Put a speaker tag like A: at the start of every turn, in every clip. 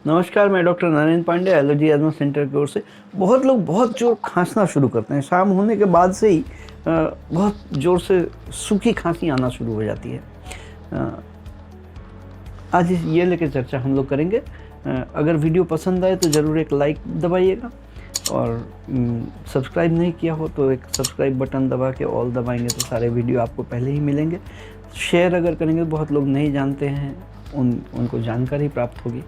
A: नमस्कार, मैं doctor Narendra Pandey allergy asthma centre की ओर से। बहुत लोग बहुत ज़ोर खाँसना शुरू करते हैं। शाम होने के बाद से ही बहुत ज़ोर से सूखी खाँसी आना शुरू हो जाती है। आज ये लेके चर्चा हम लोग करेंगे। अगर वीडियो पसंद आए तो ज़रूर एक लाइक दबाइएगा और सब्सक्राइब नहीं किया हो तो एक सब्सक्राइब बटन दबा के ऑल दबाएंगे तो सारे वीडियो आपको पहले ही मिलेंगे। शेयर अगर करेंगे, बहुत लोग नहीं जानते हैं, उनको जानकारी प्राप्त होगी।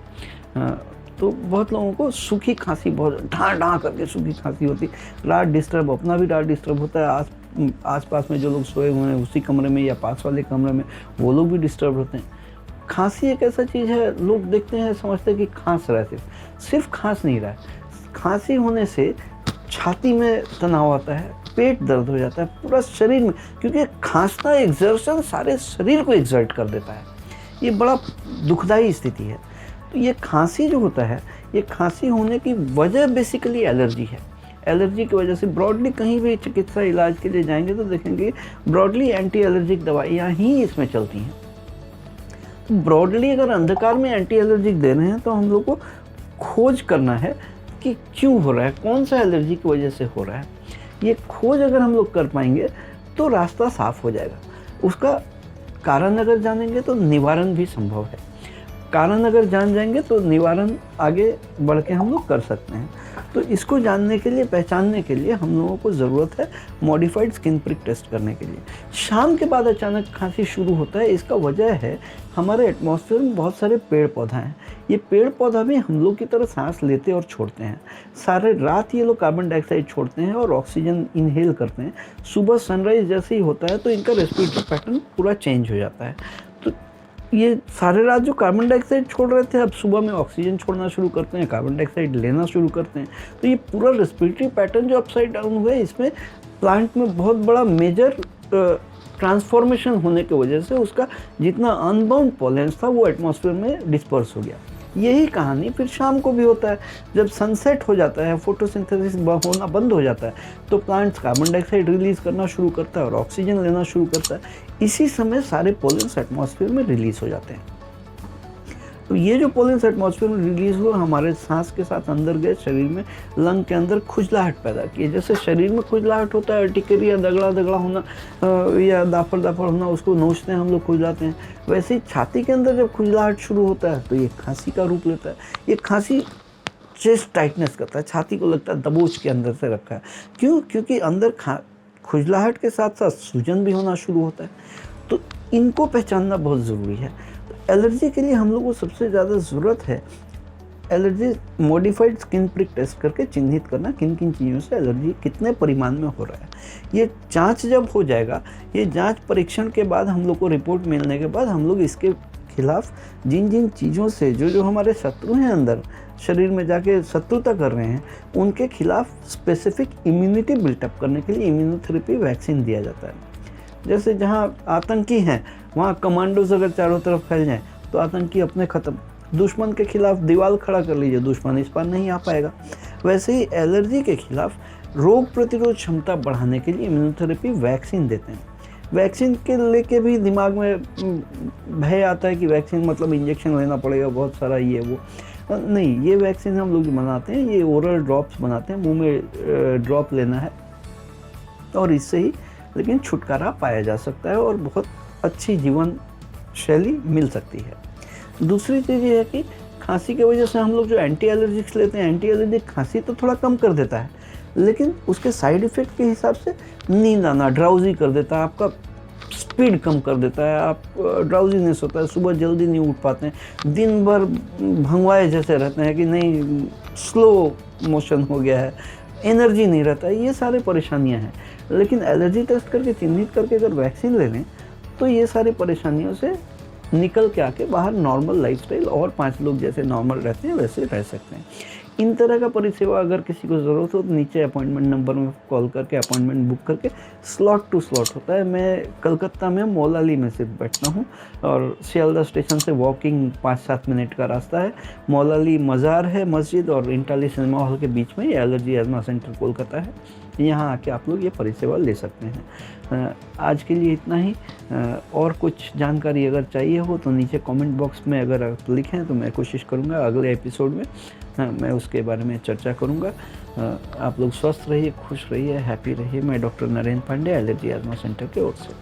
A: तो बहुत लोगों को सूखी खांसी, बहुत ढाँ करके सूखी खांसी होती है। रात डिस्टर्ब, अपना भी रात डिस्टर्ब होता है। आस-पास में जो लोग सोए हुए हैं उसी कमरे में या पास वाले कमरे में वो लोग भी डिस्टर्ब होते हैं। खांसी एक ऐसा चीज़ है, लोग देखते हैं समझते हैं कि खांस रहा है, सिर्फ खांस नहीं रहा है। खांसी होने से छाती में तनाव आता है, पेट दर्द हो जाता है, पूरा शरीर में, क्योंकि खांसना एक्सर्शन सारे शरीर को एक्सर्ट कर देता है। ये बड़ा दुखदाई स्थिति है। तो ये खांसी जो होता है, ये खांसी होने की वजह बेसिकली एलर्जी है। एलर्जी की वजह से ब्रॉडली कहीं भी चिकित्सा इलाज के लिए जाएंगे तो देखेंगे ब्रॉडली एंटी एलर्जिक दवाइयाँ ही इसमें चलती हैं। तो ब्रॉडली अगर अंधकार में एंटी एलर्जिक दे रहे हैं तो हम लोग को खोज करना है कि क्यों हो रहा है, कौन सा एलर्जी की वजह से हो रहा है। ये खोज अगर हम लोग कर पाएंगे तो रास्ता साफ हो जाएगा। उसका कारण अगर जानेंगे तो निवारण भी संभव है। कारण अगर जान जाएंगे तो निवारण आगे बढ़ के हम लोग कर सकते हैं। तो इसको जानने के लिए, पहचानने के लिए हम लोगों को ज़रूरत है मॉडिफाइड स्किन प्रिक टेस्ट करने के लिए। शाम के बाद अचानक खांसी शुरू होता है, इसका वजह है हमारे एटमॉस्फेयर में बहुत सारे पेड़ पौधा हैं। ये पेड़ पौधा भी हम लोग की तरह सांस लेते और छोड़ते हैं। सारे रात ये लोग कार्बन डाइऑक्साइड छोड़ते हैं और ऑक्सीजन इनहेल करते हैं। सुबह सनराइज जैसे ही होता है तो इनका रेस्पिरेटरी पैटर्न पूरा चेंज हो जाता है। तो ये सारे रात जो कार्बन डाइऑक्साइड छोड़ रहे थे, अब सुबह में ऑक्सीजन छोड़ना शुरू करते हैं, कार्बन डाइऑक्साइड लेना शुरू करते हैं। तो ये पूरा रेस्पिरेटरी पैटर्न जो अपसाइड डाउन हुआ है, इसमें प्लांट में बहुत बड़ा मेजर ट्रांसफॉर्मेशन होने की वजह से उसका जितना अनबाउंड पॉलेंस था वो एटमॉस्फेयर में डिस्पर्स हो गया। यही कहानी फिर शाम को भी होता है। जब सनसेट हो जाता है, फोटोसिंथेसिस होना बंद हो जाता है तो प्लांट्स कार्बन डाइऑक्साइड रिलीज़ करना शुरू करता है और ऑक्सीजन लेना शुरू करता है। इसी समय सारे पोलेंस एटमॉस्फेयर में रिलीज़ हो जाते हैं। तो ये जो पोलेंस एटमॉस्फेयर में रिलीज़ हुआ, हमारे सांस के साथ अंदर गए, शरीर में लंग के अंदर खुजलाहट पैदा की। जैसे शरीर में खुजलाहट होता है, अर्टिकेरी या दगड़ा होना या दाफर होना, उसको नोचते हैं हम लोग, खुजलाते हैं। वैसे ही छाती के अंदर जब खुजलाहट शुरू होता है तो ये खांसी का रूप लेता है। ये खांसी चेस्ट टाइटनेस करता है, छाती को लगता है दबोच के अंदर से रखा है। क्यों? क्योंकि अंदर खुजलाहट के साथ साथ सूजन भी होना शुरू होता है। तो इनको पहचानना बहुत ज़रूरी है। एलर्जी के लिए हम लोग को सबसे ज़्यादा ज़रूरत है allergy modified skin prick test करके चिन्हित करना, किन किन चीज़ों से एलर्जी कितने परिमाण में हो रहा है। ये जांच जब हो जाएगा, ये जांच परीक्षण के बाद हम लोग को रिपोर्ट मिलने के बाद हम लोग इसके खिलाफ जिन जिन चीज़ों से जो हमारे शत्रु हैं अंदर शरीर में जाके शत्रुता कर रहे हैं, उनके खिलाफ स्पेसिफिक इम्यूनिटी बिल्टअप करने के लिए इम्यूनोथेरेपी वैक्सीन दिया जाता है। जैसे जहाँ आतंकी हैं वहाँ कमांडोज अगर चारों तरफ फैल जाएं तो आतंकी अपने ख़त्म। दुश्मन के खिलाफ दीवार खड़ा कर लीजिए, दुश्मन इस पर नहीं आ पाएगा। वैसे ही एलर्जी के खिलाफ रोग प्रतिरोध क्षमता बढ़ाने के लिए इम्यूनोथेरेपी वैक्सीन देते हैं। वैक्सीन के लेके भी दिमाग में भय आता है कि वैक्सीन मतलब इंजेक्शन लेना पड़ेगा, बहुत सारा ये वो। नहीं, ये वैक्सीन हम लोग बनाते हैं, ये ओरल ड्रॉप्स बनाते हैं, मुँह में ड्रॉप लेना है और इससे ही लेकिन छुटकारा पाया जा सकता है और बहुत अच्छी जीवन शैली मिल सकती है। दूसरी चीज़ ये है कि खांसी की वजह से हम लोग जो एंटी एलर्जिक्स लेते हैं, एंटी एलर्जिक खांसी तो थोड़ा कम कर देता है, लेकिन उसके साइड इफ़ेक्ट के हिसाब से नींद आना, ड्राउजी कर देता है, आपका स्पीड कम कर देता है, आप ड्राउजीनेस होता है, सुबह जल्दी नहीं उठ पाते हैं, दिन भर भंगवाए जैसे रहते हैं कि नहीं, स्लो मोशन हो गया है, एनर्जी नहीं रहता है। ये सारे परेशानियां हैं। लेकिन एलर्जी टेस्ट करके चिन्हित करके अगर वैक्सीन ले लें तो ये सारी परेशानियों से निकल के आके बाहर नॉर्मल लाइफस्टाइल और 5 लोग जैसे नॉर्मल रहते हैं वैसे रह सकते हैं। इन तरह का परिसेवा अगर किसी को ज़रूरत हो तो नीचे अपॉइंटमेंट नंबर में कॉल करके अपॉइंटमेंट बुक करके स्लॉट टू स्लॉट होता है। मैं कलकत्ता में मौलाली में सिर्फ बैठता हूँ और सियालदह स्टेशन से वॉकिंग 5-7 मिनट का रास्ता है। मौलाली मज़ार है मस्जिद और इंटाली सिनेमा हॉल के बीच में ये एलर्जी एजमा सेंटर कोलकाता है। यहाँ आके आप लोग ये परिसेवा ले सकते हैं। आज के लिए इतना ही। और कुछ जानकारी अगर चाहिए हो तो नीचे कमेंट बॉक्स में अगर आप लिखें तो मैं कोशिश करूँगा अगले एपिसोड में मैं उसके बारे में चर्चा करूँगा। आप लोग स्वस्थ रहिए, खुश रहिए, हैप्पी रहिए। मैं doctor Narendra Pandey, allergy asthma centre की ओर से।